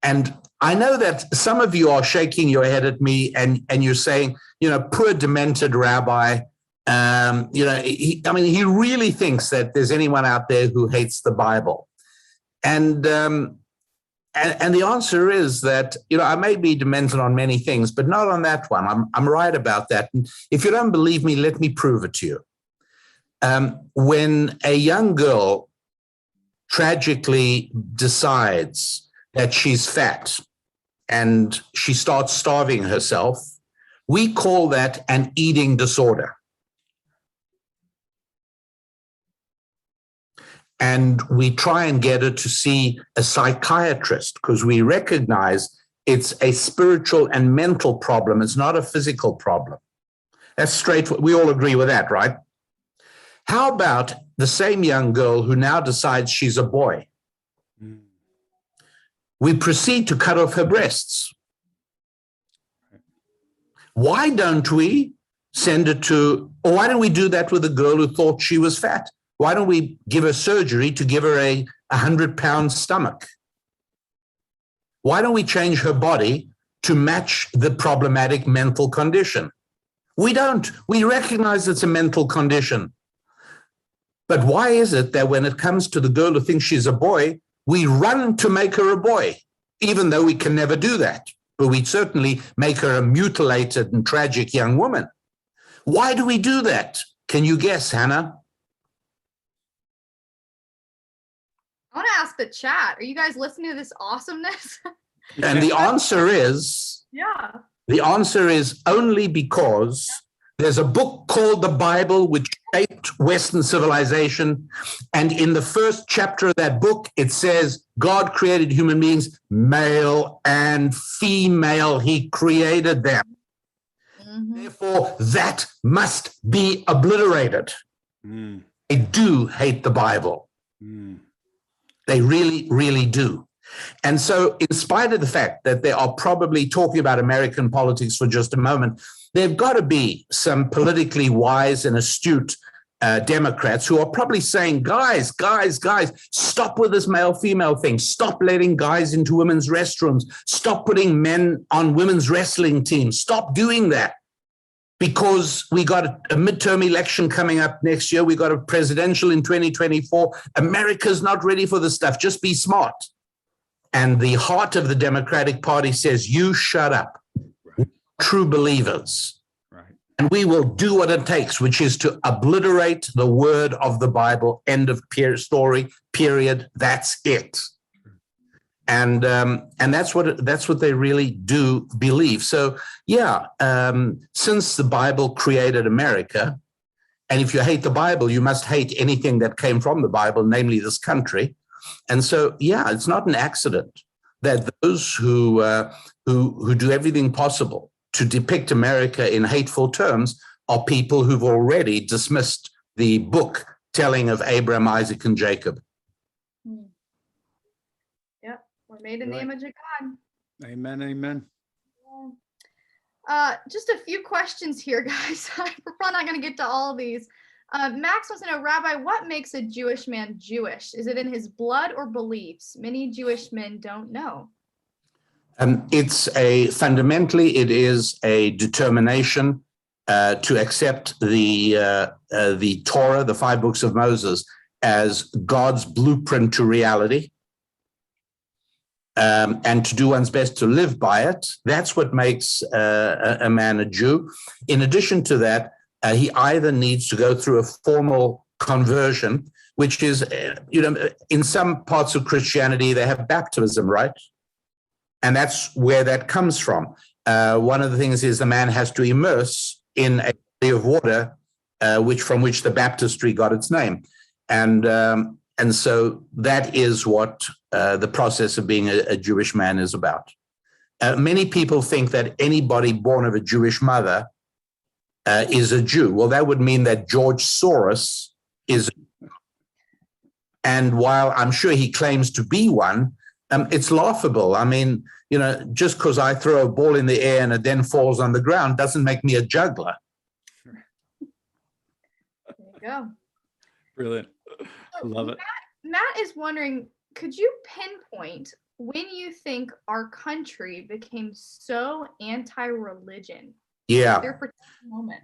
And I know that some of you are shaking your head at me and you're saying, you know, poor demented rabbi, you know, he really thinks that there's anyone out there who hates the Bible. And the answer is that, you know, I may be demented on many things, but not on that one. I'm right about that. And if you don't believe me, let me prove it to you. When a young girl tragically decides that she's fat and she starts starving herself, we call that an eating disorder. And we try and get her to see a psychiatrist because we recognize it's a spiritual and mental problem. It's not a physical problem. That's straight. We all agree with that, right? How about the same young girl who now decides she's a boy? We proceed to cut off her breasts. Why don't we send her to, or why don't we do that with a girl who thought she was fat? Why don't we give her surgery to give her a 100-pound stomach? Why don't we change her body to match the problematic mental condition? We don't. We recognize it's a mental condition. But why is it that when it comes to the girl who thinks she's a boy, we run to make her a boy, even though we can never do that? But we certainly make her a mutilated and tragic young woman. Why do we do that? Can you guess, Hannah? I want to ask the chat, are you guys listening to this awesomeness? And the answer is, Yeah. the answer is only because there's a book called the Bible which shaped Western civilization. And in the first chapter of that book, it says God created human beings, male and female. He created them. Mhm. Therefore, that must be obliterated. They do hate the Bible. They really, really do. And so, in spite of the fact that they are probably talking about American politics for just a moment, there've got to be some politically wise and astute Democrats who are probably saying, guys, stop with this male-female thing. Stop letting guys into women's restrooms. Stop putting men on women's wrestling teams. Stop doing that. Because we got a midterm election coming up next year. We got a presidential in 2024. America's not ready for this stuff. Just be smart. And the heart of the Democratic Party says, you shut up. Right. True believers. Right. And we will do what it takes, which is to obliterate the word of the Bible. End of story, period. That's it. And that's what they really do believe. So, yeah, since the Bible created America, and if you hate the Bible, you must hate anything that came from the Bible, namely this country. And so, yeah, it's not an accident that those who do everything possible to depict America in hateful terms are people who've already dismissed the book telling of Abraham, Isaac, and Jacob. Yep, we're made in the image of God. Amen, amen. Just a few questions here, guys. We're probably not going to get to all of these. Max wants to know, Rabbi, what makes a Jewish man Jewish? Is it in his blood or beliefs? Many Jewish men don't know. Fundamentally, it is a determination to accept the Torah, the 5 books of Moses, as God's blueprint to reality, and to do one's best to live by it. That's what makes a man a Jew. In addition to that, he either needs to go through a formal conversion, which is, in some parts of Christianity, they have baptism, right? And that's where that comes from. One of the things is the man has to immerse in a body of water, from which the baptistry got its name. And so that is what the process of being a Jewish man is about. Many people think that anybody born of a Jewish mother is a Jew. Well, that would mean that George Soros is. And while I'm sure he claims to be one, it's laughable. I mean, just because I throw a ball in the air and it then falls on the ground doesn't make me a juggler. There you go. Brilliant. So Love it. Matt is wondering, could you pinpoint when you think our country became so anti-religion? Yeah. There for a moment.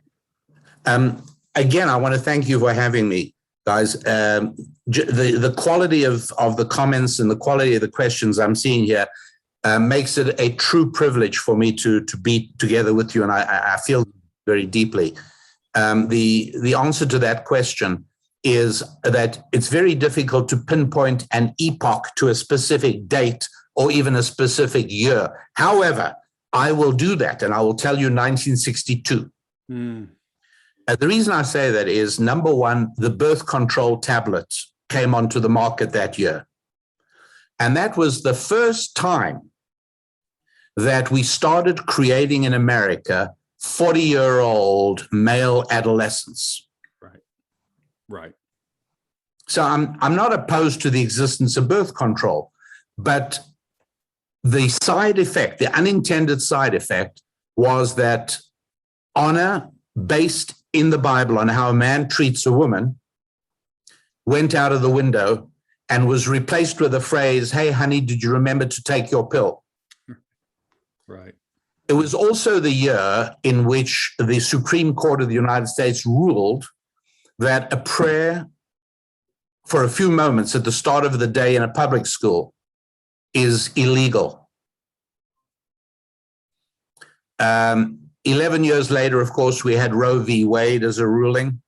Again, I want to thank you for having me, guys. The quality of the comments and the quality of the questions I'm seeing here makes it a true privilege for me to be together with you, and I feel very deeply. The answer to that question is that it's very difficult to pinpoint an epoch to a specific date or even a specific year. However, I will do that, and I will tell you 1962. The reason I say that is, number one, the birth control tablets came onto the market that year. And that was the first time that we started creating in America 40-year-old male adolescents. Right. So I'm not opposed to the existence of birth control, but the side effect, the unintended side effect, was that honor based in the Bible on how a man treats a woman went out of the window and was replaced with a phrase, "Hey, honey, did you remember to take your pill?" Right. It was also the year in which the Supreme Court of the United States ruled that a prayer for a few moments at the start of the day in a public school is illegal. 11 years later, of course, we had Roe v. Wade as a ruling.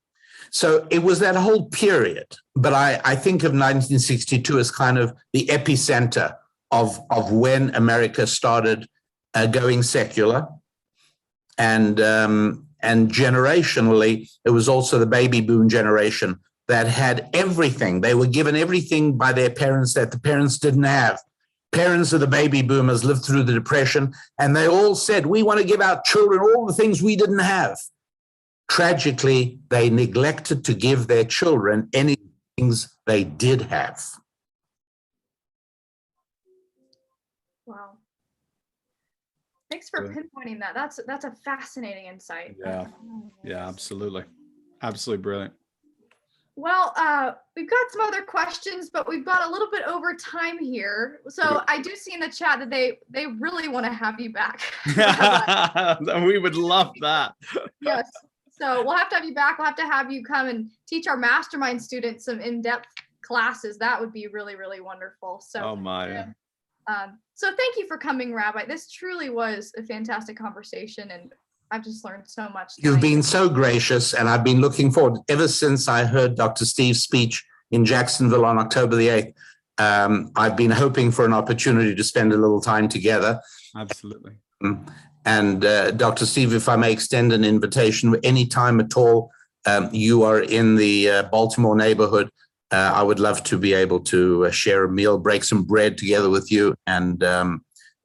So it was that whole period. But I think of 1962 as kind of the epicenter of when America started going secular. And generationally, it was also the baby boom generation that had everything. They were given everything by their parents that the parents didn't have. Parents of the baby boomers lived through the Depression, and they all said, we want to give our children all the things we didn't have. Tragically, they neglected to give their children any things they did have. Wow. Thanks for pinpointing that. That's a fascinating insight. Yeah, absolutely. Absolutely brilliant. Well, we've got some other questions, but we've got a little bit over time here. So I do see in the chat that they really want to have you back. We would love that. Yes. So we'll have to have you back. We'll have to have you come and teach our mastermind students some in-depth classes. That would be really, really wonderful. So, oh my. So thank you for coming, Rabbi. This truly was a fantastic conversation, and I've just learned so much tonight. You've been so gracious, and I've been looking forward ever since I heard Dr. Steve's speech in Jacksonville on October the 8th. I've been hoping for an opportunity to spend a little time together. Absolutely. And Dr. Steve, if I may extend an invitation, anytime at all you are in the Baltimore neighborhood, I would love to be able to share a meal, break some bread together with you, and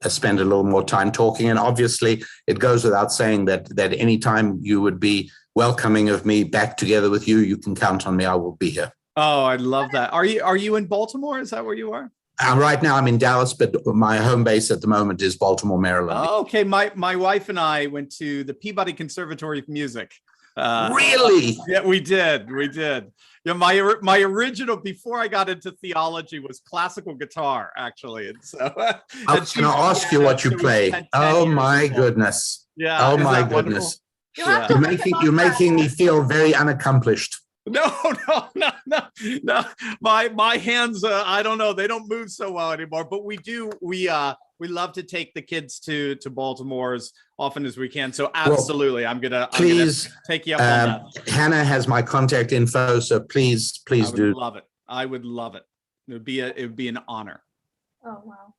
spend a little more time talking. And obviously, it goes without saying that anytime you would be welcoming of me back together with you, you can count on me. I will be here. Oh, I love that. Are you in Baltimore? Is that where you are? Right now, I'm in Dallas, but my home base at the moment is Baltimore, Maryland. Oh, okay. My wife and I went to the Peabody Conservatory of Music. Really? Yeah, we did. We did. Yeah, my original before I got into theology was classical guitar, actually. And so I was going to ask you what you play. Oh my goodness! Yeah. Oh my goodness! Yeah. You're making me feel very unaccomplished. No. My hands, I don't know. They don't move so well anymore, but we do. We love to take the kids to Baltimore as often as we can. So absolutely, I'm gonna take you up on that. Hannah has my contact info, so please do. I would love it. I would love it. It would be an honor. Oh wow.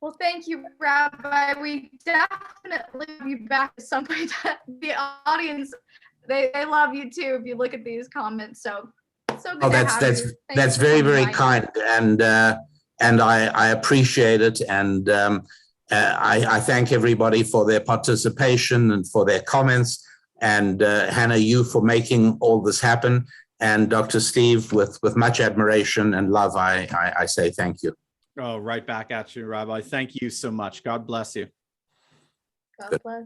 Well, thank you, Rabbi. We definitely have you back at some point. The audience, they love you too. If you look at these comments, so good. Oh, that's very, very kind, and I appreciate it, and I thank everybody for their participation and for their comments, and Hannah, you for making all this happen, and Dr. Steve, with much admiration and love, I say thank you. Oh, right back at you, Rabbi. Thank you so much. God bless you. God bless.